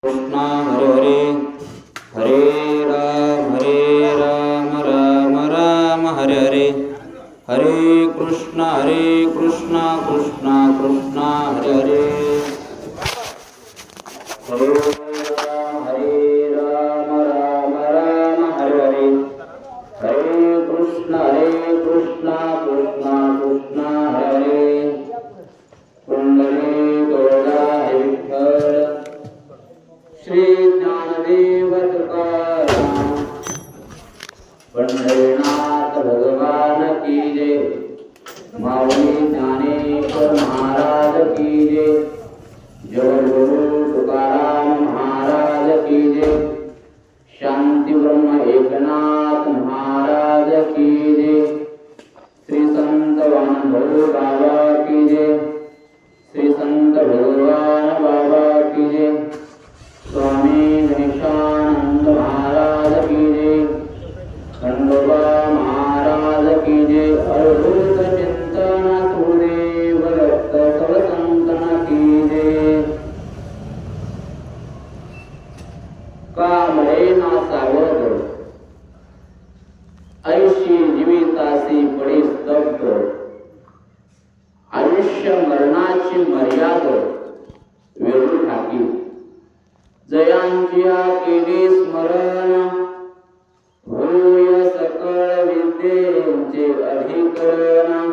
कृष्णा हरे हरे हरे राम राम राम हरे हरे हरे कृष्णा कृष्णा कृष्णा हरे हरे हरे राम राम राम हरे हरे हरे कृष्णा कृष्णा कृष्णा हरे हरे कुंडली गोदा विठ्ठल श्री ज्ञानदेव तुकाराम पंढरीनाथ भगवान की जय। माऊली ज्ञानेश्वर महाराज की जय। जगद्गुरु तुकाराम महाराज की जय। शांती ब्रह्म एकनाथ महाराज की जय। श्री संत वामनभाऊ बाबा की जय। श्री संत भगवान बाबा की जय। स्वामी गणेशानंद महाराज की जय। खंडोबा महाराज की जय। अद्भुत चिंतन सुदेव दत्त संतन की जय। कामळे ना सावध ऐशी जीवितासी पडी स्तब्ध। आयुष्य मरणाची मर्यादा वेळू ठाकी। जयांचिया केली स्मरण होय सकळ विद्येचे अधिकरण।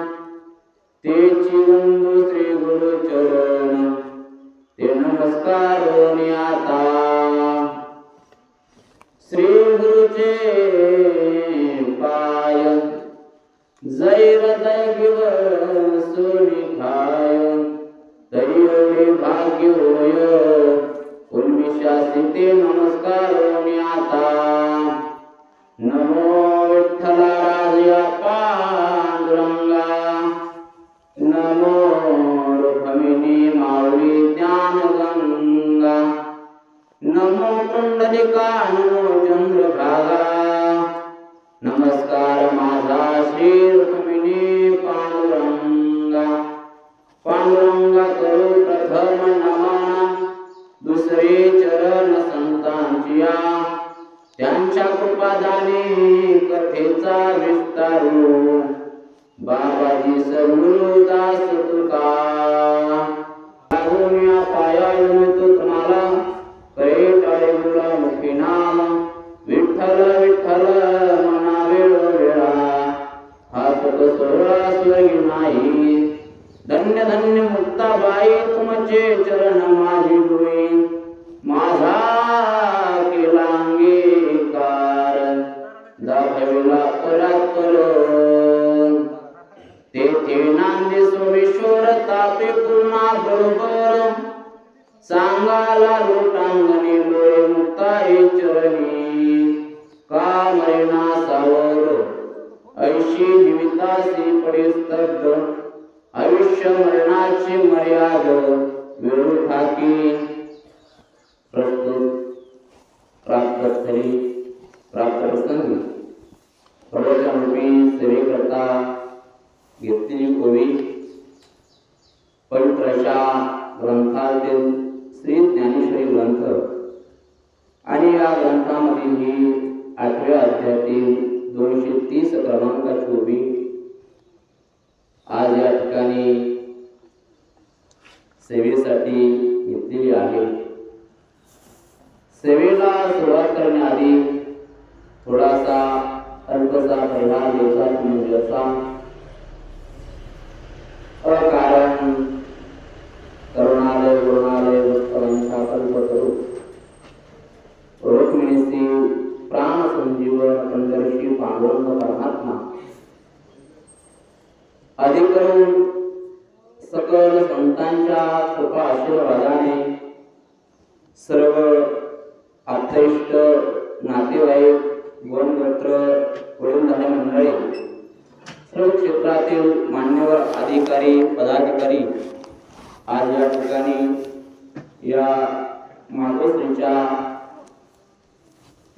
तेची वंदू श्री गुरु चरण ते नमस्कार आता। श्री गुरुचे पाय जय हृदय गिव सोनी खाय। तरी भाग्य होय उन्मिषासिते नमस्कार आता। नमो विठ्ठला राजया पांडुरंगा। नमो रुक्मिणी माऊली ज्ञानगंगा। नमो पुंडलिका नमो चंद्रभागा। नमस्कार माझा श्री रुक्मिणी पांडुरंगा। पांडुरंगा करू प्रथम नमन दुसरे चरण संतांचिया। त्यांच्या कृपादाने कथेचा विस्तारू बाबाजी सद्गुरु दास तुका। लागून पाया येतो तुम्हाला करे टाळे गुला मुखी नाम। विठ्ठल विठ्ठल मना वेळोवेळा हा सुख सोहळा स्वर्गी नाही। धन्य धन्य मुक्ताबाई तुमचे चरण माझी डोई। माझा केला अंगीकार दाखविला परात्पर। तेथे नांदे सोमेश्वर तापे पूर्णा बरोबर। सांगाला लोटांगणी लोळे मुक्ताई चरणी। कामरेना सावर ऐशी जीवितासी पडी स्तब्ध। आयुष्य मरणाची मर्यादा वेळू ठाकी। प्रस्तुत प्राप्तस्थळी प्राप्त प्रसंगी प्रवचनरूपी सेवेकरता घेतलेली ओवी पवित्र अशा ग्रंथातील श्री ज्ञानेश्वरी ग्रंथ आणि या ग्रंथामधील ही 8व्या अध्यायातील 230 क्रमांकाची ओवी आज या ठिकाणी सेवेसाठी घेतलेली आहे। सेवेला सुरुवात करण्याआधी थोडासा अल्पसा परिहार द्यायचा म्हणजे असा। अकारण करुणालय गुरुणालय भक्तांचा कल्पतरू रुक्मिणीसी प्राण संजीवन पंढरीशी पांडुरंग परमात्मा अधिकरून सकल संतांच्या कृपा आशीर्वादाने सर्व आप्तेष्ट नातेवाईक वनगोत्र वडीलधारी मंडळी सर्व क्षेत्रातील मान्यवर अधिकारी पदाधिकारी आज या ठिकाणी या मातोश्रीच्या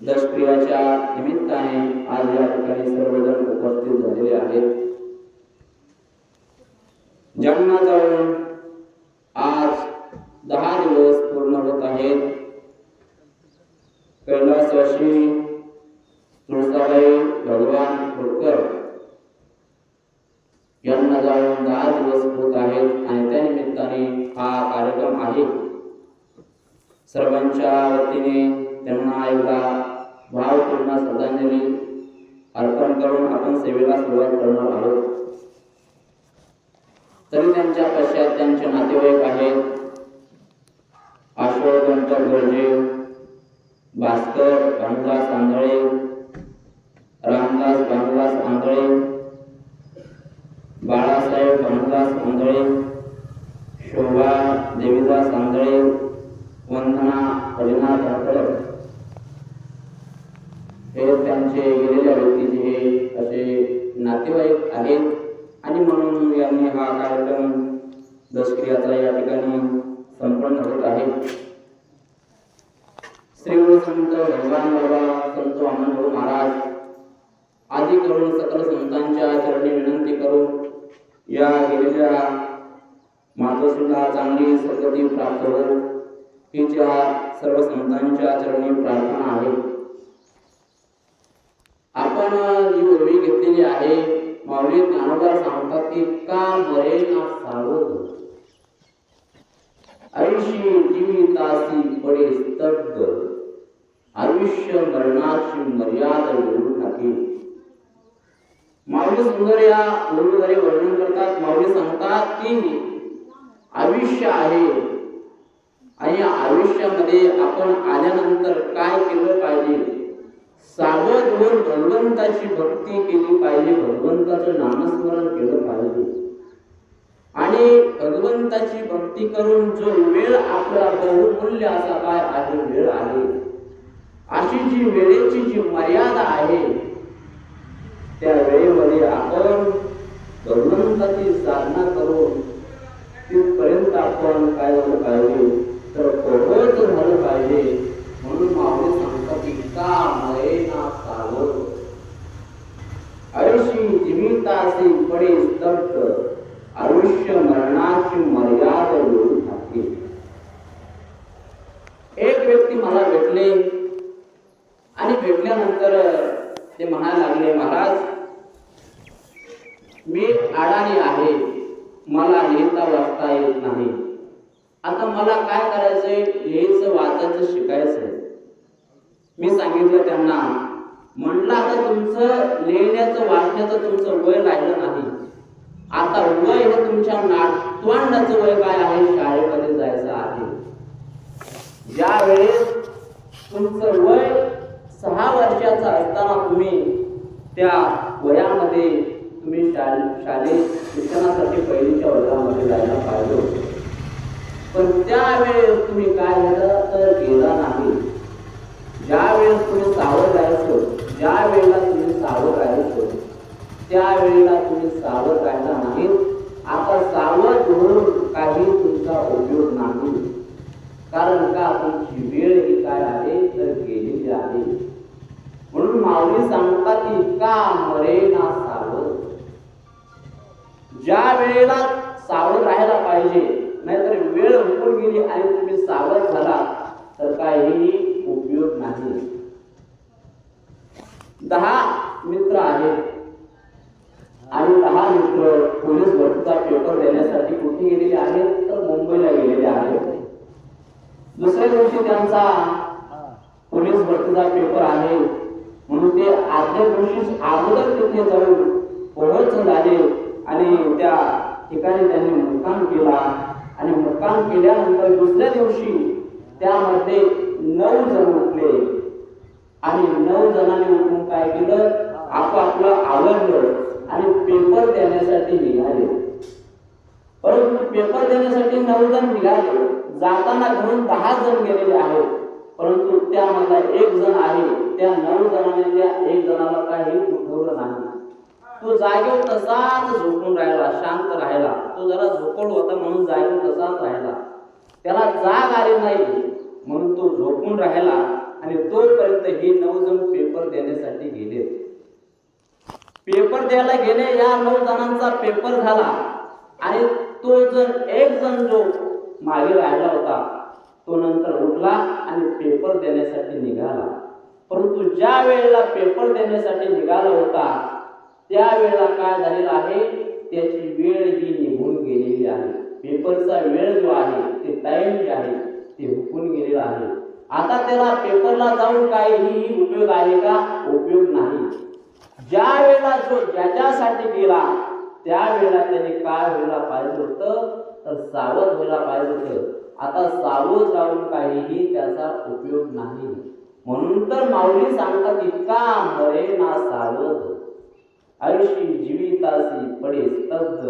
दशक्रियाच्या निमित्ताने आज या ठिकाणी सर्वजण उपस्थित झालेले आहेत। जन्म जाऊन आज 10 दिवस पूर्ण होत आहेत। श्री तुळसाबाई भगवान होळकर यांना जाऊन 10 दिवस होत आहेत आणि त्या निमित्ताने हा कार्यक्रम आहे. सर्वांच्या वतीने त्यांना एकदा भावपूर्ण श्रद्धांजली अर्पण करून आपण सेवेला सुरुवात करणार आहोत. तरी त्यांच्या पश्चात त्यांचे नातेवाईक आहेत. अशोक गर्जे, भास्कर भानुदास आंधळे, रामदास भानुदास आंधळे, बाळासाहेब भानुदास आंधळे, शोभा देवीदास आंधळे, वंदना हरिनाथ आंधळे हे त्यांचे गेलेल्या व्यक्तीचे असे नातेवाईक आहेत. आणि म्हणून यांनी हा कार्यक्रम दशक्रियाचा या ठिकाणी संपन्न होत आहे. श्री गुरु संत भगवान बाबा संत वामनगुरु महाराज आदी करून सकल संतांच्या चरणी विनंती करून या गेलेल्या मातोश्रीला चांगली सद्गती प्राप्त हो हिच्या सर्व संतांच्या चरणी प्रार्थना आहे. आपण जी ओळी घेतलेली आहे, माऊली ज्ञानोबा सांगतात की का मरे ना सावध, आयुष्य जीवितासी पडे स्तब्ध, आयुष्य मरणाची मर्यादा येऊन टाके. माऊली सुंदर या ओळीद्वारे वर्णन करतात. माऊली सांगतात की आयुष्य आहे आणि या आयुष्यामध्ये आपण आल्यानंतर काय केलं पाहिजे. सावध होऊन भगवंताची भक्ती केली पाहिजे, भगवंताचं नामस्मरण केलं पाहिजे. आणि भगवंताची भक्ती करून जो वेळ आपला बहुमूल्य असा काय आहे वेळ आहे, अशी जी वेळेची जी मर्यादा आहे त्या वेळेमध्ये आपण भगवंताची साधना करून तिथपर्यंत आपण काय झालं पाहिजे तर पोहोच झालं पाहिजे. म्हणून माऊली सांगतात की का मरे ना सावध, आयुष्य जीवितासी पडे स्तब्ध, आयुष्य मरणाची मर्यादा येऊन टाके. एक व्यक्ती मला भेटले आणि भेटल्यानंतर ते म्हणायला लागले, महाराज मी अडाणी आहे, मला लिहिता वाचता येत नाही. आता मला काय करायचंय, लिहायचं वाचायचं शिकायचंय. मी सांगितलं त्यांना, म्हटलं आता तुमचं लिहिण्याचं वाचण्याचं तुमचं वय राहिलं नाही. आता वय हे तुमच्या नातवंडाचं वय काय आहे, शाळेमध्ये जायचं आहे. ज्या वेळेस तुमचं वय 6 वर्षाचं असताना तुम्ही त्या वयामध्ये तुम्ही शालेय शिक्षणासाठी पहिलीच्या वर्गामध्ये जायला पाहिजे होते. पण त्यावेळेस तुम्ही काय झालं तर गेला नाही. ज्या वेळेस तुम्ही सावध राहायचो, ज्या वेळेला तुम्ही सावध राहायचो त्यावेळेला तुम्ही सावध राहिला नाही. आता सावध होऊन काही तुमचा उपयोग नाही. कारण का तुमची वेळ ही काय आहे तर गेलेली आहे. म्हणून माऊली सांगतात की का मरे ना सावध, ज्या वेळेला सावध राहायला पाहिजे, नाहीतर वेळ उकळून गेली आणि तुम्ही सावध झाला तर काही उपयोग नाही. 10 मित्र आहेत आणि 10 मित्र पोलीस भरतीचा पेपर देण्यासाठी कुठे गेलेले आहेत तर मुंबईला गेलेले आहेत. दुसऱ्या दिवशी त्यांचा पोलीस भरतीचा पेपर आहे म्हणून ते आदल्या दिवशी अगोदर तिथे जाऊन पोहोच झाले आणि त्या ठिकाणी त्यांनी मुक्काम केला. आणि मुक्काम केल्यानंतर दुसऱ्या दिवशी त्यामध्ये 9 जण उठले आणि 9 जणांनी उठून काय केलं, आपापलं आवरलं आणि पेपर देण्यासाठी निघाले. परंतु पेपर देण्यासाठी 9 जण निघाले, जाताना घरून 10 जण गेलेले आहेत. परंतु त्यामधला 1 जण आहे, त्या 9 जणांनी त्या 1 जणाला काही उठवलं नाही. तो जागेवर तसाच झोपून राहिला, शांत राहिला. तो जरा झोपड होता म्हणून जागेवर तसाच राहिला. त्याला जाग आली नाही म्हणून तो झोपून राहिला. आणि तोपर्यंत हे 9 जण पेपर देण्यासाठी गेले. पेपर द्यायला गेले, या 9 जणांचा पेपर झाला आणि तो जर 1 जण जो मागे राहिला होता तो नंतर उठला आणि पेपर देण्यासाठी निघाला. परंतु ज्या वेळेला पेपर देण्यासाठी निघाला होता त्यावेळेला काय झालेलं आहे, त्याची वेळ ही निघून गेलेली आहे. पेपरचा वेळ जो आहे, ते टाइम जे आहे ते हुकून गेलेला आहे. आता त्याला पेपरला जाऊन काहीही उपयोग आहे का? उपयोग नाही. ज्या वेळेला जो ज्याच्यासाठी गेला त्यावेळेला त्याने काय व्हायला पाहिजे होतं, तर सावध व्हायला पाहिजे होतं. आता सावध राहून काहीही त्याचा उपयोग नाही. म्हणून तर माऊली सांगतात की का मरे ना सावध, आयुष्य जीवितासी पडे स्तब्ध.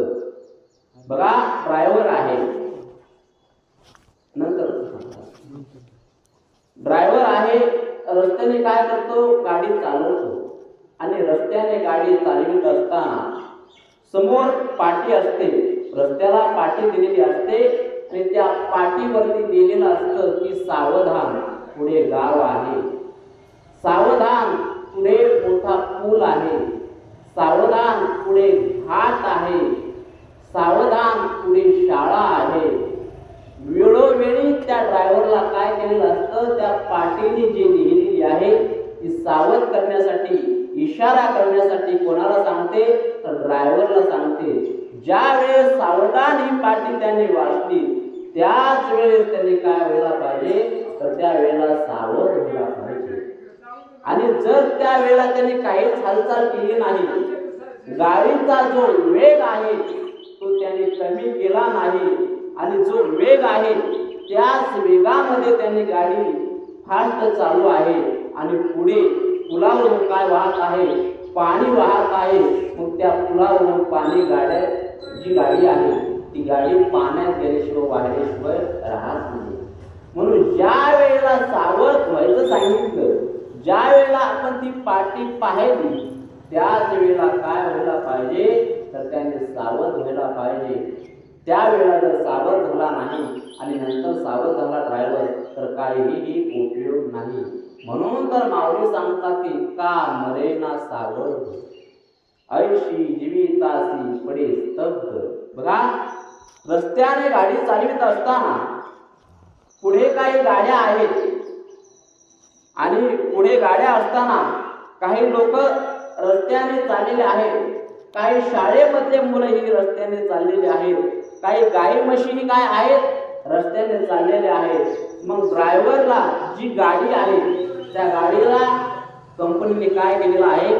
बघा, ड्रायव्हर आहे, नंतर ड्रायव्हर आहे, रस्त्याने काय करतो, गाडी चालवतो. आणि रस्त्याने गाडी चालवित असताना समोर पाटी असते, रस्त्याला पाटी दिलेली असते आणि त्या पाटीवरती दिलेलं असतं की सावधान पुढे गाव आहे, सावधान पुढे मोठा पूल आहे, सावधान पुढे घाट आहे, सावधान पुढे शाळा आहे. वेळोवेळी त्या ड्रायव्हरला काय केलेलं असतं, त्या पाटीने जी लिहिलेली आहे ती सावध करण्यासाठी, इशारा करण्यासाठी कोणाला सांगते, तर ड्रायव्हरला सांगते. ज्या वेळेस सावधान ही पाटी त्याने वाचली त्याच वेळेस त्यांनी काय व्हायला पाहिजे, तर त्या वेळेला सावध व्हायला पाहिजे. आणि जर त्या वेळेला त्यांनी काहीच हालचाल केली नाही, गाडीचा जो वेग आहे तो त्याने कमी केला नाही आणि जो वेग आहे त्याच वेगामध्ये त्यांनी गाडी फास्ट चालू आहे आणि पुढे पुलावरून काय वाहत आहे, पाणी वाहत आहे. मग त्या पुलावरून पाणी गाड्या जी गाडी आहे ती गाडी पाण्यात गेल्याशिवाय वाढल्याशिवाय राहत नाही. म्हणून ज्या वेळेला सावध व्हायचं सांगितलं, ज्या वेळेला आपण ती पाटी पाहिली त्याच वेळेला काय व्हायला पाहिजे, तर त्याने सावध व्हायला पाहिजे. त्यावेळेला जर सावध झाला नाही आणि नंतर सावध झाला ड्रायव्हर, तर काहीही उपयोग नाही. म्हणून तर माऊली सांगतात की का मरे ना सावध, ऐशी जीवितासी पडे स्तब्ध. बघा, रस्त्याने गाडी चालवित असताना पुढे काही गाड्या आहेत आणि पुढे गाड्या असताना काही लोक रस्त्याने चाललेले आहेत, काही शाळेमधले मुलं ही रस्त्याने चाललेले आहेत, काही गाई म्हशी काय आहेत रस्त्याने चाललेले आहेत. मग ड्रायव्हरला जी गाडी आहे त्या गाडीला कंपनीने काय केलेलं आहे,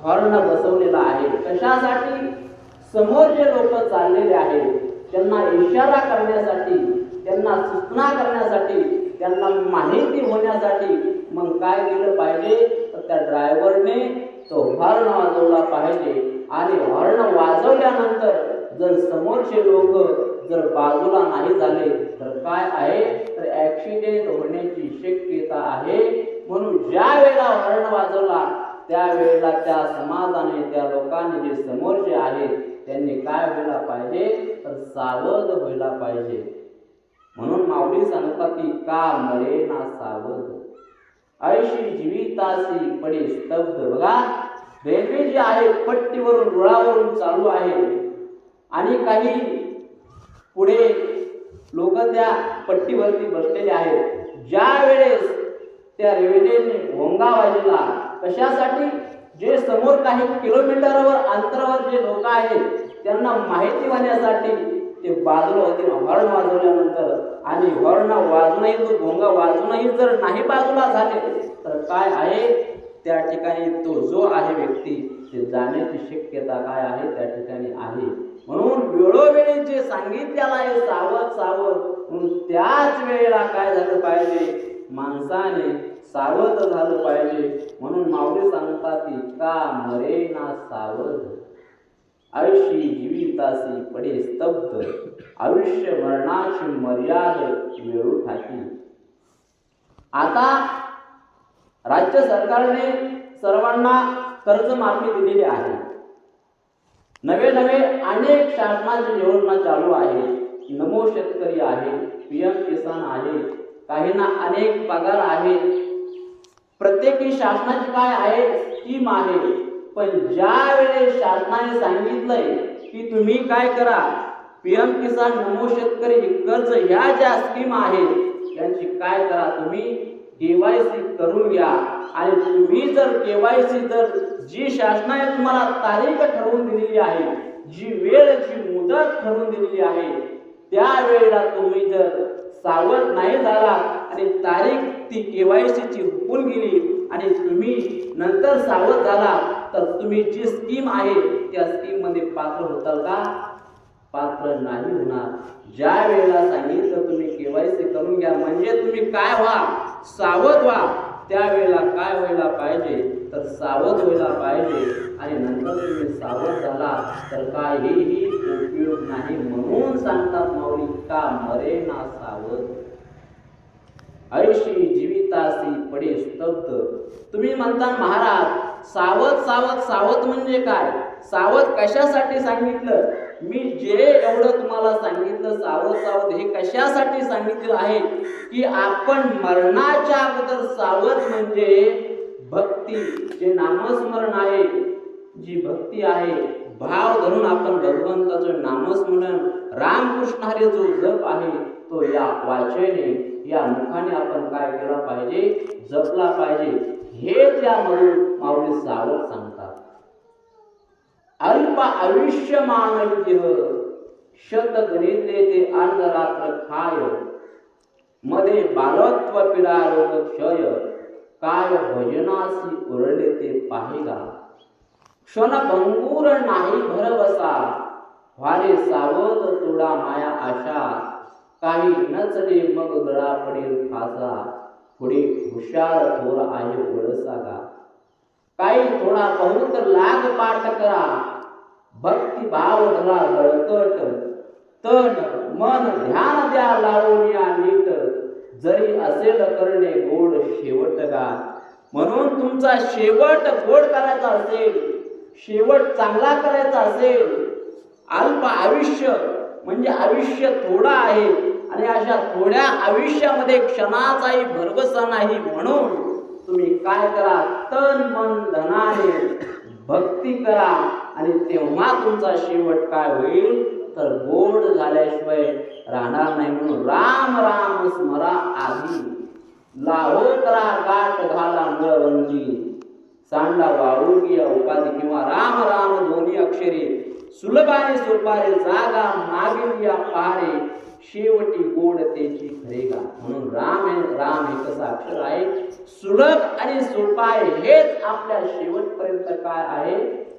हॉर्न बसवलेला आहे. कशासाठी? समोर जे लोक चाललेले आहेत त्यांना इशारा करण्यासाठी, त्यांना सूचना करण्यासाठी, त्यांना माहिती होण्यासाठी. मग काय केलं पाहिजे, तर त्या ड्रायव्हरने तो हॉर्न वाजवला पाहिजे. आणि हॉर्न वाजवल्यानंतर जर समोरचे लोक जर बाजूला नाही झाले तर काय आहे, तर ऍक्सिडेंट होण्याची शक्यता आहे. म्हणून ज्या वेळेला हॉर्न वाजवला त्यावेळेला त्या समाजाने, त्या लोकांनी जे समोरचे आहेत त्यांनी काय व्हायला पाहिजे, तर सावध व्हायला पाहिजे. म्हणून माऊली सांगतात की का मरे ना सावध, ऐशी जीवितासी पडे स्तब्ध. बघा, रेल्वे जी आहे पट्टीवरून रुळावरून चालू आहे आणि काही पुढे लोक त्या पट्टीवरती बसलेले आहेत. ज्या वेळेस त्या रेल्वेने भोंगा वाजला, कशासाठी, जे समोर काही किलोमीटरवर अंतरावर जे लोक आहेत त्यांना माहिती होण्यासाठी ते बाजूला होते हॉर्न वाजवल्यानंतर. आणि हॉर्न वाजूनही, तो भोंगा वाजूनही जर नाही बाजूला झाले तर काय आहे, त्या ठिकाणी तो जो आहे व्यक्ती ते जाण्याची शक्यता काय आहे, त्या ठिकाणी आहे. म्हणून वेळोवेळी जे सांगितलेलं आहे सावध सावध, म्हणून त्याच वेळेला काय झालं पाहिजे, माणसाने सावध झालं पाहिजे. म्हणून माऊली सांगतात की का मरे ना सावध, आयुष्य जीवितासी पडे स्तब्ध, आयुष्य मरणाची मर्यादा वेळू ठाकी. आता राज्य सरकारने सर्वांना कर्जमाफी दिलेली आहे. नवे नवे अनेक शासनाची योजना चालू आहे. नमो शेतकरी आहे, PM किसान आहे, काहींना अनेक पगार आहे. प्रत्येकी शासनाची काय आहे, स्कीम आहे. पण ज्या वेळेस शासनाने सांगितलंय की तुम्ही काय करा, PM किसान, नमो शेतकरी कर्ज ह्या ज्या स्कीम आहेत त्यांची काय करा, तुम्ही केवायसी करून घ्या. आणि तुम्ही जर केवायसी जर जी शासनाने तुम्हाला तारीख ठरवून दिलेली आहे, जी वेळ जी मुदत ठरवून दिलेली आहे, त्या वेळेला तुम्ही जर सावध नाही झाला आणि तारीख ती केवायसीची हुकून गेली आणि तुम्ही नंतर सावध झाला तर तुम्ही जी स्कीम आहे त्या स्कीम मध्ये पात्र होताल का? पात्र नाही होणार. ज्या वेळेला सांगितलं तुम्ही केवायसी करून घ्या म्हणजे तुम्ही काय व्हा, सावध व्हा. त्यावेळेला काय व्हायला पाहिजे तर सावध व्हायला पाहिजे आणि नंतर तुम्ही सावध झाला तर काहीही उपयोग नाही. म्हणून सांगतात माऊली का मरे ना सावध, ऐशी जीवितासी पडे स्तब्ध. तुम्ही म्हणता महाराज सावध सावध सावध म्हणजे काय? सावध कशासाठी सांगितलं? मी जे एवढं तुम्हाला सांगितलं सावध सावध हे कशासाठी सांगितलं आहे की आपण मरणाच्या अगोदर सावध म्हणजे भक्ती, जे नामस्मरण आहे, जी भक्ती आहे, भाव धरून आपण भगवंताचं नामस्मरण रामकृष्ण हरी जो जप आहे तो या वाचेने या मुखाने आपण काय केला पाहिजे? जपला पाहिजे. हे त्यामधून माऊली सावध सांगतात. अल्प आयुष्य मानविदेह शत गणिते ते अर्धरात्र खाय, मध्ये बालत्व पीडा रोग क्षय, काय भजनासी उरले ते पाहिगा, क्षण भंगूर नाही भरवसा, व्हारे सावध तोडा माया आशा, काही नचले मग गळा पडेल फासा, पुढे हुशार थोर आहे ओळसागा, काही थोडा बहुत लाग पाठ करा, भक्ती भाव धरा बळकट, तन मन ध्यान द्या लावून या नीट, जरी असेल करणे गोड शेवट गा. म्हणून तुमचा शेवट गोड करायचा असेल, शेवट चांगला करायचा असेल, अल्प आयुष्य म्हणजे आयुष्य थोडा आहे आणि अशा थोड्या आयुष्यामध्ये क्षणाचाही भरवसा नाही. म्हणून तुम्ही काय करा? तन मन धनाने भक्ती करा आणि तेव्हा तुमचा शेवट काय होईल तर गोड झाल्याशिवाय राहणार नाही. म्हणून राम राम स्मरा आधी, लाहो करा गाठ घाला नळवंदी, सांडा वाळूगी उपाधी किंवा राम राम दोन्ही अक्षरे सुलभाने सोपारे, जागा मागील या पहारे, शेवटी गोड त्याची खरेगा. म्हणून राम राम एकच अक्षर आहे, सुलभ आणि सोपाय हेच आपल्या शेवटपर्यंत काय आहे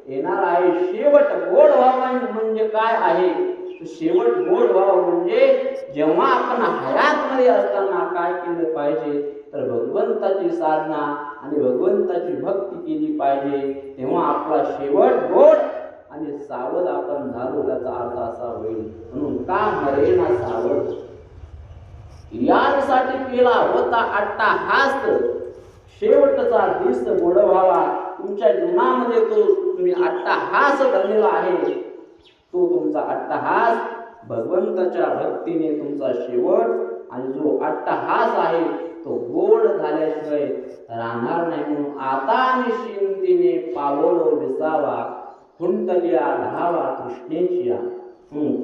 येणार आहे. शेवट गोड व्हावा म्हणजे काय आहे? शेवट गोड व्हावा म्हणजे जेव्हा आपण हयात मध्ये असताना काय केलं पाहिजे तर भगवंताची साधना आणि भगवंताची भक्ती केली पाहिजे. तेव्हा आपला शेवट गोड आणि सावध आपण झालो त्याचा अर्थ असा होईल. म्हणून का मरे ना सावध, यासाठी केला होता अट्टाहास, शेवटचा दिस गोड व्हावा. तुमच्या जीवनामध्ये तो तुम्ही अट्टाहास धरलेला आहे, तो तुमचा अट्टाहास भगवंताच्या भक्तीने तुमचा शेवट आणि जो अट्टाहास आहे तो गोड झाल्याशिवाय राहणार नाही. म्हणून आता निश्चिंतीने पावलो विसावा, कुंटलिया धावा कृष्णेचिया.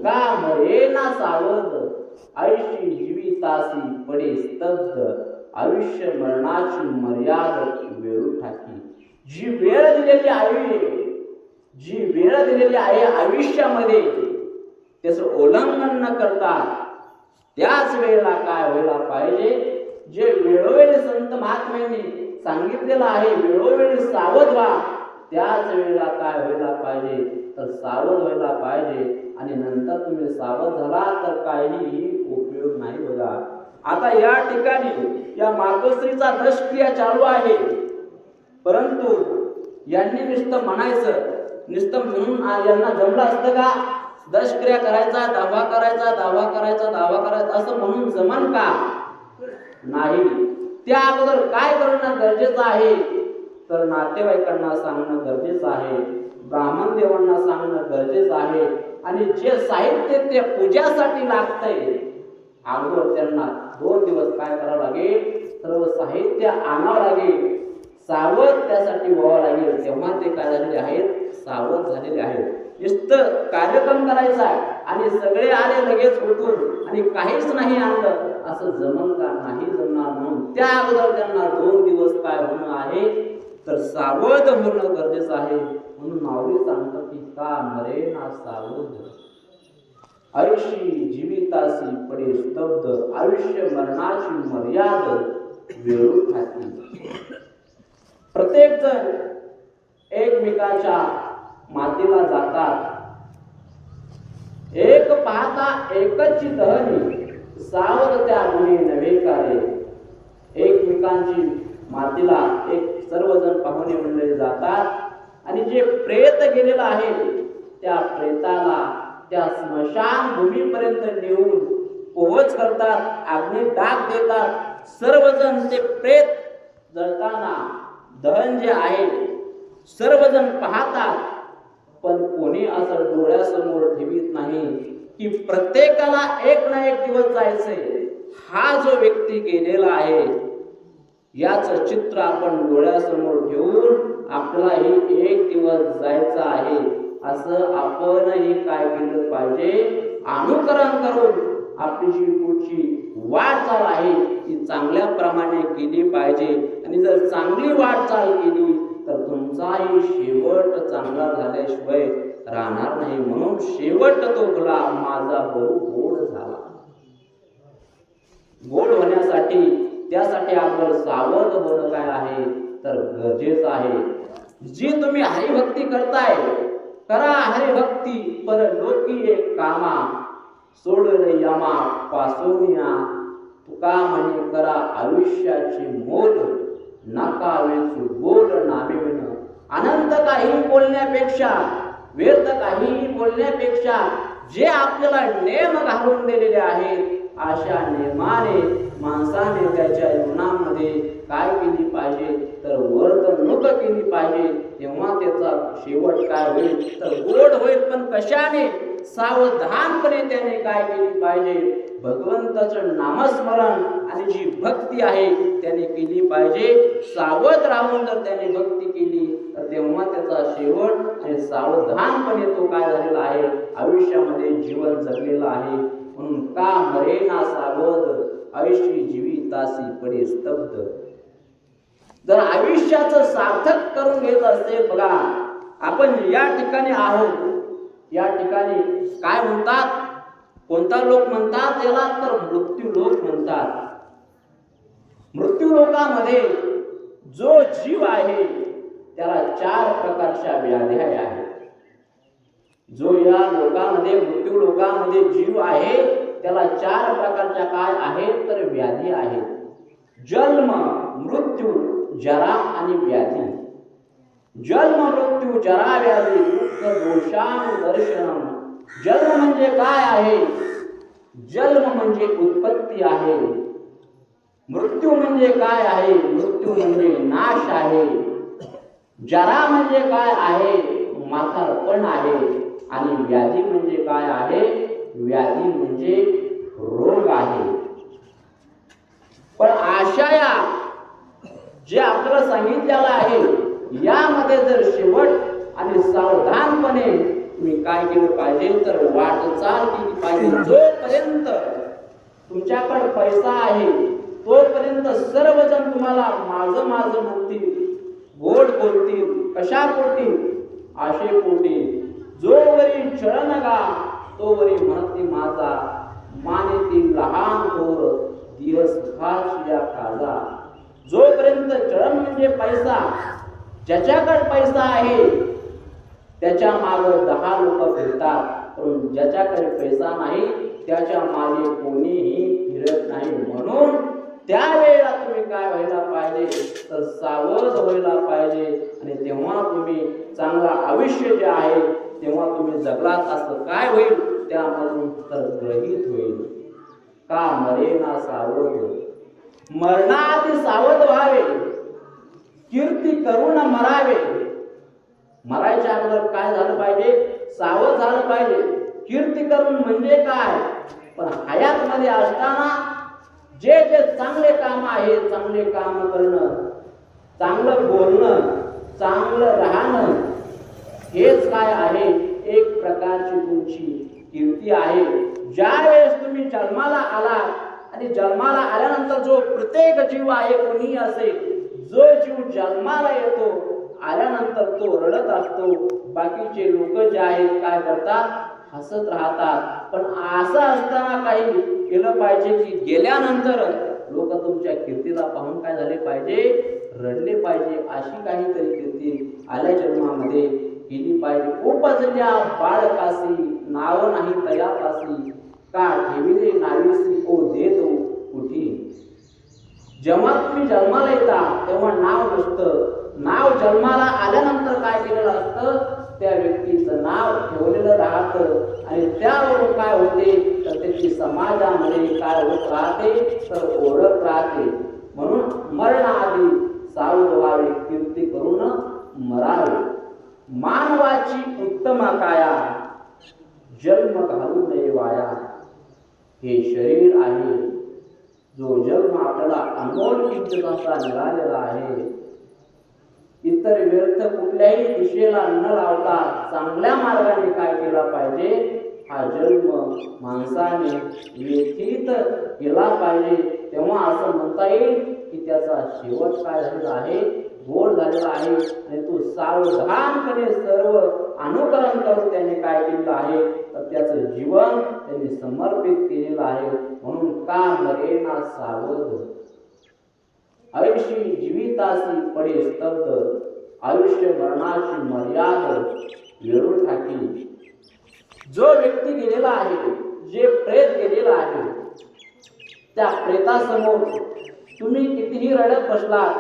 का मरे ना सावध, ऐशी जीवितासी पडे स्तब्ध, आयुष्य मरणाची मर्यादा वेळू टाकी. जी वेळ दिलेली आहे, जी वेळ दिलेली आहे आयुष्यामध्ये त्याचं उल्लंघन न करता त्याच वेळेला काय व्हायला पाहिजे? जे वेळोवेळी संत महात्म्यांनी सांगितलेलं आहे वेळोवेळी सावध व्हा, त्याच वेळेला काय व्हायला पाहिजे तर सावध व्हायला पाहिजे. आणि नंतर तुम्ही सावध झाला तर काहीही उपयोग नाही. बघा आता या ठिकाणी या मातोश्रीचा दशक्रिया चालू आहे, परंतु यांनी नुसतं म्हणायचं, नुसतं म्हणून यांना जमलं असतं का? दशक्रिया करायचा, दावा करायचा, दावा करायचा, दावा करायचा असं म्हणून जमन का? नाही. त्या अगोदर काय करणं गरजेचं आहे तर नातेवाईकांना सांगणं गरजेचं आहे, ब्राह्मण देवांना सांगणं गरजेचं आहे. आणि जे साहित्य ते पूजासाठी लागतंय अगोदर त्यांना 2 दिवस काय करावं लागेल? सर्व साहित्य आणावं लागेल, सावध त्यासाठी व्हावं लागेल. तेव्हा ते काय झालेले आहेत? सावध झालेले आहेत. नुसतं कार्यक्रम करायचा आणि सगळे आले लगेच उठून आणि काहीच नाही आणलं असं जमल का? नाही जमणार. म्हणून त्या अगोदर त्यांना 2 दिवस काय होणं आहे तर सावध होणं गरजेचं आहे. म्हणून माऊली सांगतात की का मरे ना सावध, आयुष्य जीवितासी पडे स्तब्ध, आयुष्य मरणाची मर्यादा वेळू खाती. प्रत्येक जण एकमेकाच्या मातीला जातात. एक पाहता एकची दहनी, सावध त्या गुणी नव्हे कारे. एकमेकांची मातीला एक सर्वजण पाहुणे मंडळी जातात आणि जे प्रेत गेलेला आहे त्या प्रेताला त्या स्मशान भूमीपर्यंत नेऊन पोहोच करतात, अग्नी डाग देतात. सर्वजण ते प्रेत जळताना दहन जे आहे सर्वजण पाहतात, पण कोणी असं डोळ्यासमोर ठेवीत नाही की प्रत्येकाला एक ना एक दिवस जायचंय. हा जो व्यक्ती गेलेला आहे याचं चित्र आपण डोळ्यासमोर ठेवून आपल्यालाही एक दिवस जायचं आहे असं आपणही काय केलं पाहिजे, अनुकरण करून आपली जी पुढची वाटचाल आहे ती चांगल्या प्रमाणे केली पाहिजे. आणि जर चांगली वाटचाल केली तर तुमचाही शेवट चांगला झाल्याशिवाय राहणार नाही. म्हणून शेवट तो भला माझा बहु गोड झाला. गोड होण्यासाठी त्यासाठी आपण सावध होणं काय आहे तर गरजेचं आहे. जी तुम्ही हरिभक्ती करताय करा हरिभक्ती, पर लोकी एक कामा, सोडले यमा पासोनिया. तुका म्हणे करा आयुष्याची मोल, नका वेचू बोल नाविन. अनंत काही बोलण्यापेक्षा, व्यर्थ काही बोलण्यापेक्षा जे आपल्याला नेम घालून दिलेले आहेत अशा नेमाने माणसाने त्याच्या जीवनामध्ये काय केली पाहिजे तर वर्तणूक केली पाहिजे. तेव्हा त्याचा शेवट काय होईल तर गोड होईल. पण कशाने? सावधानपणे त्याने काय केली पाहिजे, भगवंताचं नामस्मरण आणि जी भक्ती आहे त्याने केली पाहिजे. सावध राहून जर त्याने भक्ती केली तर तेव्हा त्याचा शेवट आणि सावधानपणे तो काय झालेला आहे आयुष्यामध्ये जीवन जगलेला आहे. म्हणून का मरे ना सावध, आयुष्य जीवितासी पडे स्तब्ध. जर आयुष्याचं सार्थक करून घ्यायचं असेल, बघा आपण या ठिकाणी आहोत, या ठिकाणी काय म्हणतात, कोणता लोक म्हणतात याला तर मृत्यू लोक म्हणतात. मृत्यू लोकामध्ये जो जीव आहे त्याला 4 प्रकारच्या व्याध्या आहेत. जो या लोकांमध्ये मृत्यू लोकांमध्ये जीव आहे त्याला 4 प्रकारच्या काय आहेत तर व्याधी आहेत. जन्म, मृत्यू, जरा आणि व्याधी. जन्म, मृत्यू, जरा, व्याधी, दुःख, दोषानुदर्शनम. जन्म म्हणजे काय आहे? जन्म म्हणजे उत्पत्ती आहे. मृत्यू म्हणजे काय आहे? मृत्यू म्हणजे नाश आहे. जरा म्हणजे काय आहे? म्हातारपण आहे. आणि व्याधी म्हणजे काय आहे? व्याधी म्हणजे रोग आहे. पण अशा या जे आपल्याला सांगितलेलं आहे यामध्ये जर शेवट आणि सावधानपणे तुम्ही काय केलं पाहिजे तर वाटचाल केली पाहिजे. जोपर्यंत तुमच्याकडे पैसा आहे तोपर्यंत सर्वजण तुम्हाला माझं माझं म्हणतील, गोड बोलतील. कशा पोटी? आशे पोटी. जोवरी चरण गा तोवरी म्हणती माझा, मानेतील लहान थोर दिवस सुखाची या काजा. जोपर्यंत चरण म्हणजे पैसा, ज्याच्याकडे पैसा आहे त्याच्या मागे 10 लोक फिरतात, पण ज्याच्याकडे पैसा नाही त्याच्या मागे कोणीही फिरत नाही. म्हणून त्यावेळेला तुम्ही काय व्हायला पाहिजे तर सावध व्हायला पाहिजे. आणि तेव्हा तुम्ही चांगला आयुष्य जे आहे तेव्हा तुम्ही जगलात असं काय होईल त्यामधून तर ग्रहित होईल. का मरे ना सावध, मरणाआधी सावध व्हावे, कीर्ती करून मरावे. मरायच्या अगोदर काय झालं पाहिजे? सावध झालं पाहिजे. कीर्ती करून म्हणजे काय? पण हयात मध्ये असताना जे जे चांगले काम आहे, चांगले काम करणं, चांगलं बोलणं, चांगलं राहणं, हेच काय आहे एक प्रकारची तुमची कीर्ती आहे. ज्या वेळेस तुम्ही जन्माला आलात आणि जन्माला आल्यानंतर जो प्रत्येक जीव आहे कोणी असेल, जो जीव जन्माला येतो आल्यानंतर तो रडत असतो. बाकीचे लोक जे आहेत काय करतात, हसत राहतात. पण असं असताना काही केलं पाहिजे की गेल्यानंतर लोक तुमच्या कीर्तीला पाहून काय झाले पाहिजे, रडले पाहिजे. अशी काहीतरी कीर्ती आल्या जन्मामध्ये केली पाहिजे. उपजल्या बाळकासी नाव नाही तयापासी, का ठेविले नावीसी ओ देतो कुठी. जेव्हा तुम्ही जन्माला येता तेव्हा नाव नसतं. नाव जन्माला आल्यानंतर काय केलेलं असतं, त्या व्यक्तीचं नाव ठेवलेलं राहतं आणि त्यावरून काय होते तर त्याची समाजामध्ये काय होत राहते तर ओळख राहते. म्हणून मरणाआधी सावध व्हावे, कीर्ती करून मरावे. मानवाची उत्तम काया, जन्म घालू नये वाया. हे शरीर आहे, जो जन्म आपल्याला अनमोल किंमतीचा मिळालेला आहे. इतर व्यर्थ कुठल्याही दिशेला न लावता चांगल्या मार्गाने काय केला पाहिजे, हा जन्म माणसाने व्यथित केला पाहिजे. तेव्हा असं म्हणता येईल की त्याचा शेवट काय झालेला आहे, गोड झालेला आहे. आणि तो सावधानपणे सर्व अनुकरण करून त्याने काय केलेलं आहे तर त्याचं जीवन त्यांनी समर्पित केलेलं आहे. म्हणून का मरेना सावध, आयुष्य जीवितासी पडे स्तब्ध, आयुष्य मरणाची मर्यादा वेळू ठाकी. जो व्यक्ती गेलेला आहे, जे प्रेत गेलेला आहे, त्या प्रेतासमोर तुम्ही कितीही रडत बसलात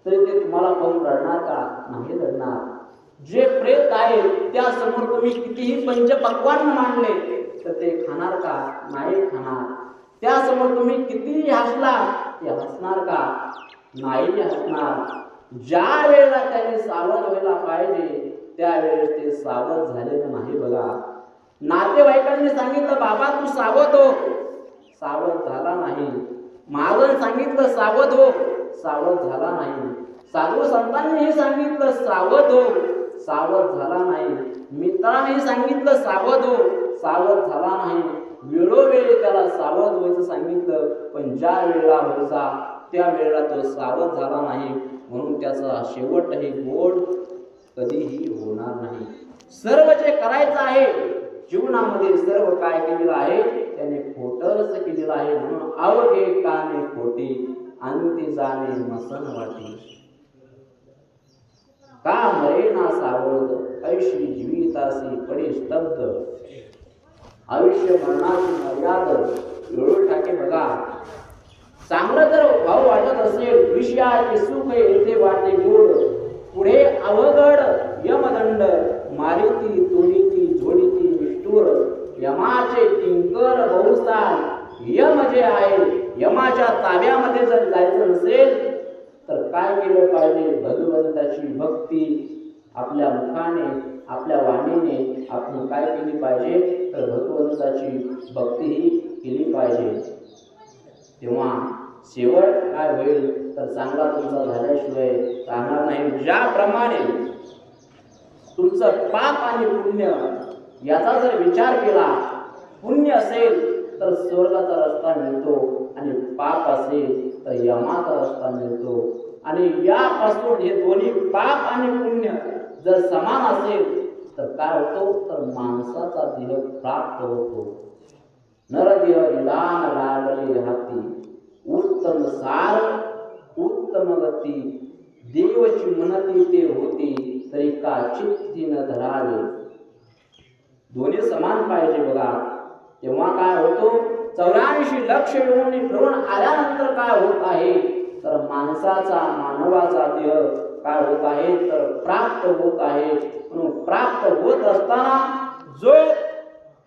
तरी ते तुम्हाला पाहून रडणार का, नाही रडणार. जे प्रेत आहे त्यासमोर तुम्ही कितीही पंचपक्वान्न मांडले तर ते खाणार का, नाही खाणार. त्यासमोर तुम्ही कितीही हसला ते हसणार का, नाही हसणार. ज्या वेळेला त्याने सावध व्हायला पाहिजे त्यावेळेस ते सावध झालेलं नाही. बघा, नातेवाईकांनी सांगितलं बाबा तू सावध हो, सावध झाला नाही. महाजन सांगितलं सावध हो, सावध झाला नाही. साधू संतांनी सांगितलं सावध हो, सावध झाला नाही. मित्रांनी सांगितलं सावध हो, सावध झाला नाही. वेळोवेळी त्याला सावध व्हायचं सांगितलं, पण ज्या वेळेला व्हायचा त्या वेळेला तो सावध झाला नाही. म्हणून त्याचा शेवट हे गोड कधीही होणार नाही. सर्व जे करायचं आहे जीवनामध्ये, सर्व काय केलेलं आहे त्याने खोटच केलेलं आहे. म्हणून अवघे काने खोटे, अंती जाणे मसन वाटी. का मरेना सावध, आयुष्य जीवितासी पडे स्तब्ध, आयुष्य मरणाची मर्यादा वेळू ठाके. बघा, चांगलं जर भाव वाटत असेल, विषयाचे सुख येथे वाटे गोड, पुढे अवघड यमदंड, मारिती तोडीती जोडीती निष्ठुर, यमाचे किंकर बहुसाल. यम जे आहे, यमाच्या ताब्यामध्ये जर जायचं नसेल तर काय केलं पाहिजे, भगवंताची भक्ती आपल्या मुखाने आपल्या वाणीने आपण काय केली पाहिजे तर भगवंताची भक्ती ही केली पाहिजे. तेव्हा शेवट काय होईल तर चांगला तुमचा झाल्याशिवाय राहणार नाही. ज्याप्रमाणे तुमचं पाप आणि पुण्य याचा जर विचार केला, पुण्य असेल तर स्वर्गाचा रस्ता मिळतो आणि पाप असेल तर यमाचा रस्ता मिळतो. आणि यापासून हे दोन्ही पाप आणि पुण्य जर समान असेल तर काय होतो तर माणसाचा देह प्राप्त होतो. नरदेह निदान लागले हाती, उत्तम सार उत्तम गती, देवची मनती ते होती तरी का चित्ती न धरावे. दोन्ही समान पाहिजे. बघा, तेव्हा काय होतो 84 लक्ष योनी फिरून आल्यानंतर काय होत आहे तर माणसाचा मानवाचा देह काय होत आहे तर प्राप्त होत आहे. म्हणून प्राप्त होत असताना जो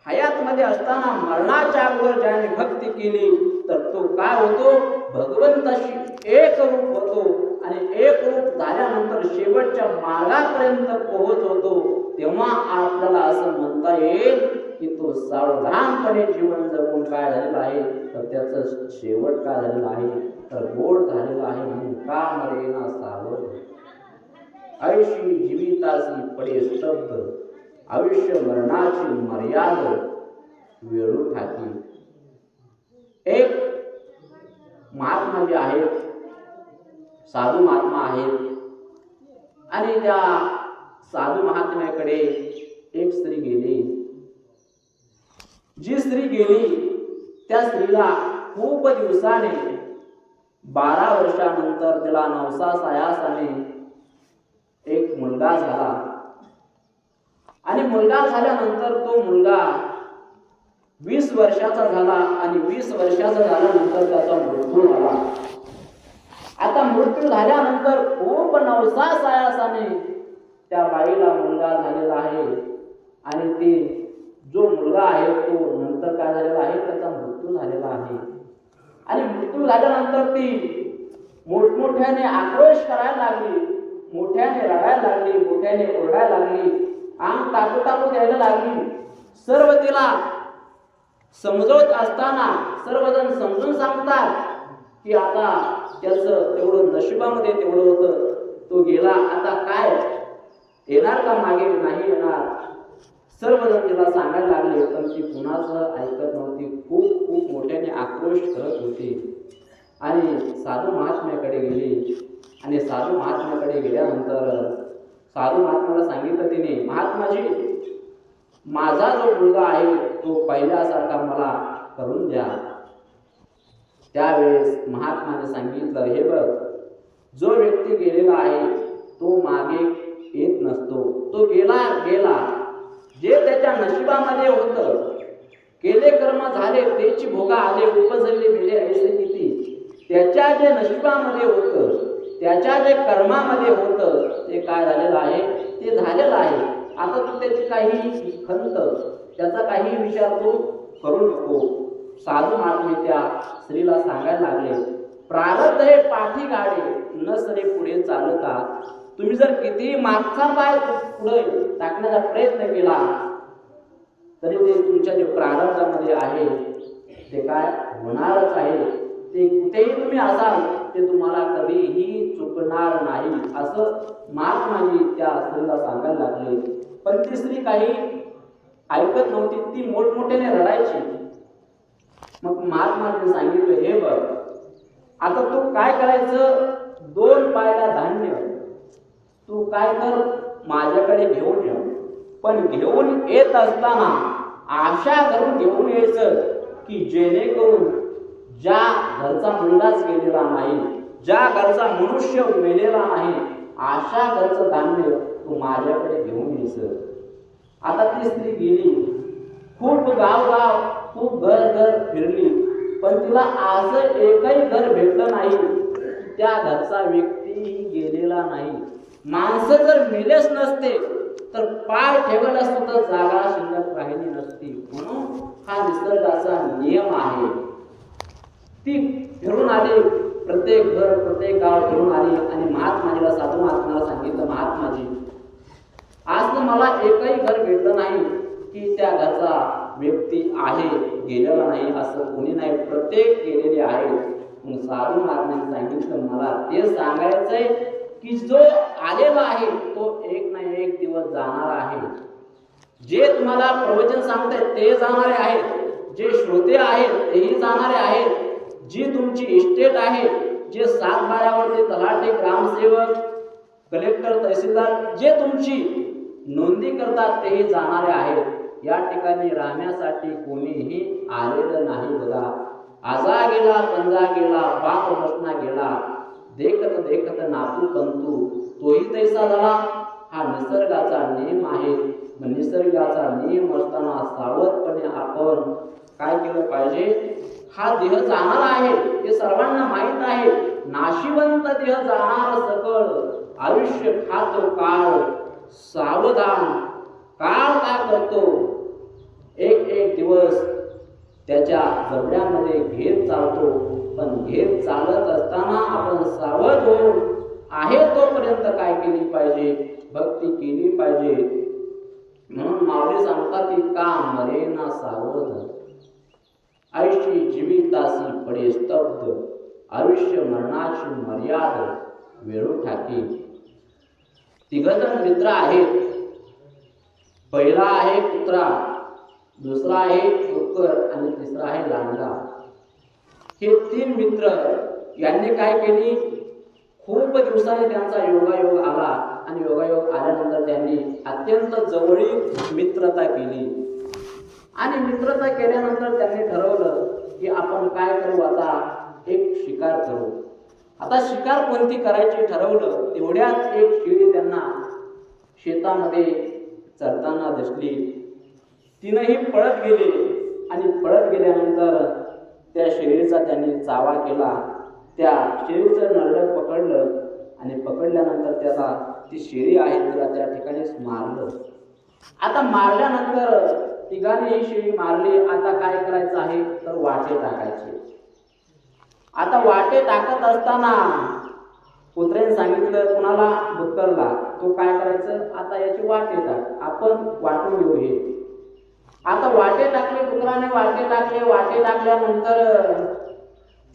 हयातमध्ये असताना मरणाच्या अगोदर ज्याने भक्ती केली तर तो काय होतो भगवंताशी एक रूप होतो आणि एक रूप झाल्यानंतर शेवटच्या मार्गापर्यंत पोहोचतो. तेव्हा आपल्याला असं म्हणता येईल की तो सावधानपणे जीवन जगून काय झालेला आहे तर त्याचं शेवट काय झालेला आहे तर गोड झालेला आहे. म्हणून का मरेना सावध, आयुष्य जीवितासी पडे स्तब्ध, आयुष्य मरणाची मर्यादा वेळू ठाकी. एक महात्मा जे आहेत, साधू महात्मा आहेत, आणि त्या साधू महात्म्याकडे एक स्त्री गेली. जी स्त्री गेली त्या स्त्रीला खूप दिवसाने 12 वर्षानंतर तिला नवसा सायासाने एक मुलगा झाला. आणि मुलगा झाल्यानंतर तो मुलगा 20 वर्षाचा झाला आणि 20 वर्षाचा झाल्यानंतर त्याचा मृत्यू झाला. आता मृत्यू झाल्यानंतर खूप नवसा सायासाने त्या बाईला मुलगा झालेला आहे आणि ती जो मुलगा आहे तो नंतर काय झालेला आहे, त्याचा मृत्यू झालेला आहे. आणि मृत्यू झाल्यानंतर ती मोठमोठ्याने आक्रोश करायला लागली, मोठ्याने रडायला लागली, मोठ्याने ओरडायला लागली, अंग टाकू द्यायला लागली. सर्व तिला समजवत असताना सर्वजण समजून सांगतात की आता त्याचं तेवढं नशिबामध्ये तेवढं होतं, तो गेला, आता काय येणार का मागे, नाही येणार. सर्वजण तिला सांगायला लागले, पण ती कुणाचं ऐकत नव्हती. खूप खूप मोठ्याने आक्रोश करत होती आणि साधू महात्म्याकडे गेली. आणि साधू महात्म्याकडे गेल्यानंतर साधू महात्म्याला सांगितलं तिने, महात्माजी, माझा जो मुलगा आहे तो पहिल्यासारखा मला करून द्या. त्यावेळेस महात्माने सांगितलं, हे बघ, जो व्यक्ती गेलेला आहे तो मागे येत नसतो. तो गेला, जे त्याच्या नशिबामध्ये होतं, केले कर्म झाले तेची भोगा आले, उपजले मिळे ऐसे किती. त्याच्या जे नशिबामध्ये होतं, त्याच्या जे कर्मामध्ये होतं ते काय झालेलं आहे, ते झालेलं आहे. आता तू त्याची काही खंत, त्याचा काही विचार तू करू नको. साधू महात्मे त्या स्त्रीला सांगायला लागले, प्रारब्ध हे पाठी गाडे, न सरे पुढे चालता. तुम्ही जर किती मागचा पाय पुढे टाकण्याचा प्रयत्न केला तरी ते तुमच्या जे प्रारब्धामध्ये आहे ते काय होणारच आहे. ते कुठेही तुम्ही असाल ते तुम्हाला कधीही चुकणार नाही, असं महात्माजी त्या स्त्रीला सांगायला लागले. पण ती स्त्री काही ऐकत नव्हती, ती मोठमोठ्याने रडायची. मग महात्माजीने सांगितलं, हे बघ, आता तू काय करायचं, 2 पायला धान्य तू काय कर, माझ्याकडे घेऊन ये. पण घेऊन येत असताना आशा करून घेऊन यायचं की जेणेकरून ज्या घरचा मुलगाच गेलेला नाही, ज्या घरचा मनुष्य मेलेला नाही, अशा घरचं धान्य तू माझ्याकडे घेऊन यायचं. आता ती स्त्री गेली, खूप गाव खूप घर फिरली, पण तिला असं एकही घर भेटलं नाही त्या घरचा व्यक्ती गेलेला नाही. माणसं जर मेलेच नसते तर पाय ठेवला असतो तर जागा शिल्लक राहिली नसती. म्हणून हा निसर्गाचा नियम आहे. ती फिरून आली, प्रत्येक घर प्रत्येक गाव फिरून आली आणि महात्माजीला, साधू महात्म्याला सांगितलं, महात्माजी, आज तर मला एकही घर भेटलं नाही की त्या घरचा व्यक्ती आहे, गेलेला नाही असं कोणी नाही, प्रत्येक गेलेले आहे. मग साधू महात्म्याने सांगितलं, मला ते सांगायचंय की जो आलेला आहे तो एक ना एक दिवस जाणार आहे. जे तुम्हाला प्रवचन सांगतायत ते जाणारे आहेत, जे श्रोते आहेत तेही जाणारे आहेत, जी तुमची इस्टेट आहे, जे 7 बाऱ्यावरचे तलाठी, ग्रामसेवक, कलेक्टर, तहसीलदार जे तुमची नोंदी करतात तेही जाणारे आहेत. या ठिकाणी राहण्यासाठी कोणीही आलेलं नाही. बघा, आजा गेला, पंजा गेला, बाप बसना गेला, देखत देखत नातू कंतू तोही तैसा झाला. हा निसर्गाचा नियम आहे. निसर्गाचा नियम असताना सावधपणे आपण काय केलं पाहिजे, हा देह जाणार आहे हे सर्वांना माहीत आहे. नाशिवंत देह जाणार सकळ, आयुष्य खातो काळ सावधान. काळ काय करतो, एक एक दिवस त्याच्या जबड्यामध्ये घेत चालतो. पण घेत चालत असताना आपण सावध होऊन आहे तोपर्यंत काय केली पाहिजे, भक्ती केली पाहिजे. म्हणून माऊली सांगतात की का मरे ना सावध, आयुष्य जीवितासी पडे स्तब्ध, आयुष्य मरणाची मर्याद वेळू ठाकी. 3 जण मित्र आहेत. पहिला आहे कुत्रा, दुसरा आहे डुक्कर आणि तिसरा आहे लांडगा. हे तीन मित्र यांनी काय केली, खूप दिवसांनी त्यांचा योगायोग आला आणि योगायोग आल्यानंतर त्यांनी अत्यंत जवळीक मित्रता केली आणि मित्रता केल्यानंतर त्यांनी ठरवलं की आपण काय करू, आता एक शिकार करू. आता शिकार कोणती करायची ठरवलं, तेवढ्यात एक शेळी त्यांना शेतामध्ये चरताना दिसली. तिनंही पळत गेले आणि पळत गेल्यानंतर त्या शेळीचा त्यांनी चावा केला. त्या शेळीचं नरडं पकडलं आणि पकडल्यानंतर त्याला ती शेळी आहे तिला त्या ठिकाणीच मारलं. आता मारल्यानंतर तिघांनी ही शेळी मारली. आता काय करायचं आहे तर वाटे टाकायचे. आता वाटे टाकत असताना कुत्र्याने सांगितलं कुणाला, डुक्करला, तो काय करायचं, आता याची वाटे टाक, आपण वाटून घेऊ हे. आता वाटे टाकले, डुकराने वाटे टाकले. वाटे टाकल्यानंतर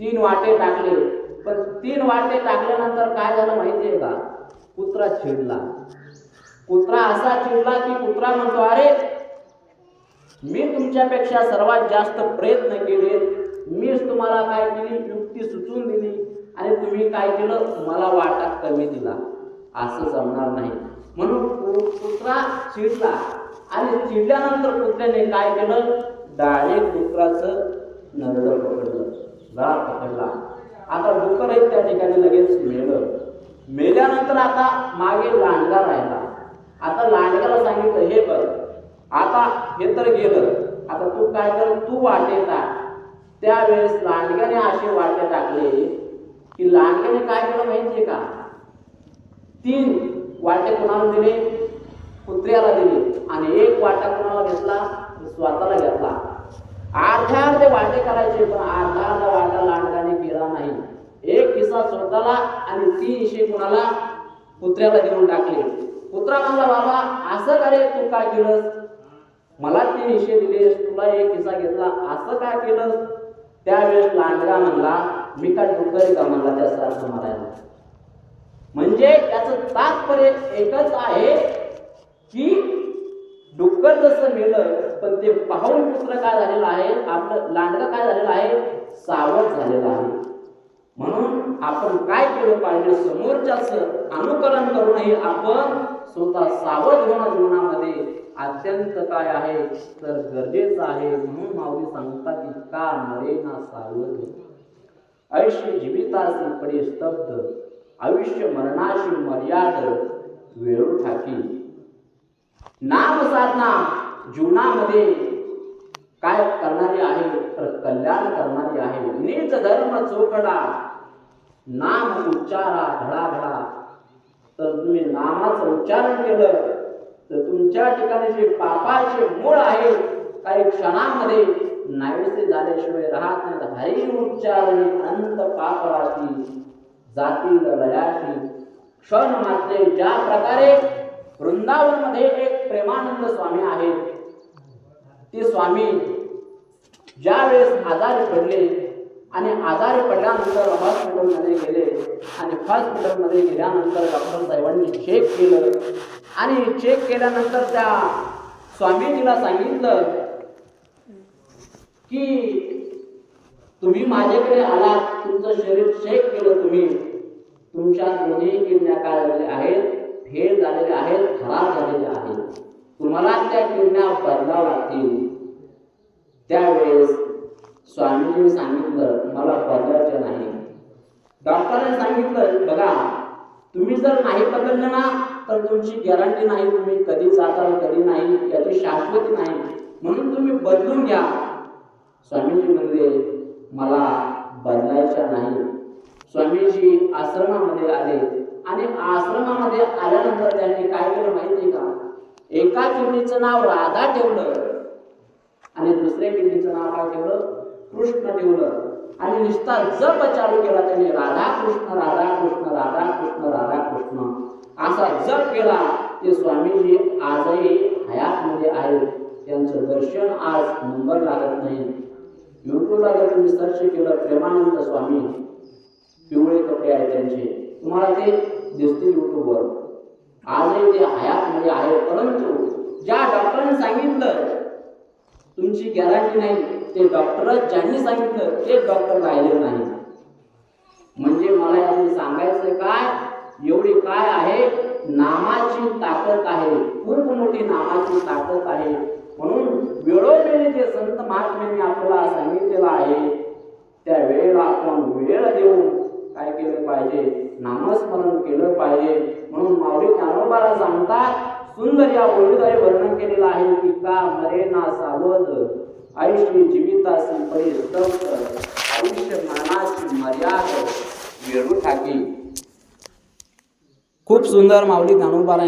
3 वाटे टाकले. पण 3 वाटे टाकल्यानंतर काय झालं माहितीये का, कुत्रा चिडला. कुत्रा असा चिडला की कुत्रा म्हणतो, अरे मी तुमच्यापेक्षा सर्वात जास्त प्रयत्न केले, मीच तुम्हाला काय केली, युक्ती सुचवून दिली आणि तुम्ही काय केलं, मला वाटा कमी दिला, असं जमणार नाही. म्हणून कुत्रा चिडला आणि चिडल्यानंतर कुत्र्याने काय केलं, डायरेक्ट डुकराचं नरडं पकडलं, गळा पकडला. आता डुकर त्या ठिकाणी लगेच मेलं. मेल्यानंतर आता मागे लांडगा राहिला. आता लांडग्याला सांगितलं, हे बघ आता हे तर गेलं, आता तू काय कर, तू वाटे टाक. त्यावेळेस लांडग्याने असे वाटे टाकले की लांडग्याने काय केलं माहितीये का, 3 वाटे कोणाला दिले, कुत्र्याला दिले आणि 1 वाटा कोणाला घेतला, स्वतःला घेतला. अर्धे वाटे करायचे पण अर्धा वाटा लांडगाने केला नाही. 1 हिस्सा स्वतःला आणि 3 हिस्से कोणाला, कुत्र्याला देऊन टाकले. कुत्रा म्हणला, बाबा असं का रे, तू काय केलंस, मला 3 हिस्से दिलेस, तुला 1 हिस्सा घेतला, असं काय केलंस. त्यावेळेस लांडगा म्हणला, मी काय डुक्कर का म्हणला त्यासारखं मारायला. म्हणजे त्याचं तात्पर्य एकच आहे की डुक्कर जसं मेलं पण ते पाहून कुत्र काय झालेलं आहे, आपलं लांडगा काय झालेलं आहे, सावध झालेलं आहे. म्हणून आपण काय केलं पाहिजे, समोरच्याचं अनुकरण करूनही आपण स्वतः सावध होणं जीवनामध्ये अत्यंत काय आहे तर गरजेचं आहे. म्हणून माऊली सांगतात की का मरे ना सावध, आयुष्य जीवितासी पडे स्तब्ध, आयुष्य मरणाशी मर्याद वेळू ठाकी. नाम साधना जीवनामध्ये काय करणारी आहे तर कल्याण करणारी आहे. नीच धर्म चोखडा, नाम उच्चारा धडाधडा. तर तुम्ही नामाचं उच्चारण केलं तर तुमच्या ठिकाणी जे पापाचे मूळ आहे काही क्षणामध्ये नाहीसे झाल्याशिवाय राहत नाही. हरी उच्चारणे अंत पापराशी, जातील लयाशी क्षण मात्रे. ज्या प्रकारे वृंदावन मध्ये एक प्रेमानंद स्वामी आहेत, ते स्वामी ज्या वेळेस आजारी पडले आणि आजारी पडल्यानंतर हॉस्पिटलमध्ये गेले आणि हॉस्पिटलमध्ये गेल्यानंतर डॉक्टर साहेबांनी चेक केलं आणि चेक केल्यानंतर त्या स्वामीजीला सांगितलं की तुम्ही माझ्याकडे आलात, तुमचं शरीर चेक केलं, तुम्ही तुमच्या दोन्ही किडन्या काय झालेल्या आहेत, फेल झालेल्या आहेत, खराब झालेल्या आहेत, तुम्हाला त्या किडन्या बदलाव्या लागतील. त्यावेळेस स्वामीजींनी सांगितलं मला बदलायचं नाही. डॉक्टरांनी सांगितलं बघा तुम्ही जर नाही बदललं ना तर तुमची गॅरंटी नाही, तुम्ही कधी जाताल कधी नाही, याची शाश्वती नाही, म्हणून तुम्ही बदलून घ्या. स्वामीजी म्हणले मला बदलायचं नाही. स्वामीजी आश्रमामध्ये आले आणि आश्रमामध्ये आल्यानंतर त्यांनी काय केलं माहिती का, एका किडनीचं नाव राधा ठेवलं आणि दुसऱ्या किडनीचं नाव काय ठेवलं, कृष्ण ठेवलं आणि नुसता जप चालू केला त्यांनी, राधा कृष्ण राधा कृष्ण राधा कृष्ण राधा कृष्ण असा जप केला. ते स्वामीजी आजही हयातमध्ये आहेत, त्यांचं दर्शन आज नंबर लागत नाही. युट्यूबला जर तुम्ही सर्च केलं प्रेमानंद स्वामी, पिवळे कपडे आहेत त्यांचे, तुम्हाला ते दिसतील युट्यूबवर. आजही ते हयातमध्ये आहेत. परंतु ज्या डॉक्टरांनी सांगितलं तुमची गॅरंटी नाही, ते डॉक्टर ज्यांनी सांगितलं ते डॉक्टर राहिले नाही. म्हणजे मला यातून सांगायचं काय, एवढी काय आहे, नामाची ताकद आहे, खूप मोठी नामाची ताकद आहे. म्हणून वेळोवेळी जे संत महात्म्यांनी आपल्याला सांगितलेलं आहे त्या वेळेला आपण वेळ देऊन काय केलं पाहिजे, नामस्मरण केलं पाहिजे. म्हणून माऊली ज्ञानोबाला सांगतात, सुंदर या ओळीद्वारे वर्णन केलेलं आहे की का मरे ना सावध, आयुष्य जीवितासी परिस्तप्त, आयुष्य मरणाची मर्यादा वेळू ठाकी. खूप सुंदर माऊली ज्ञानोबाला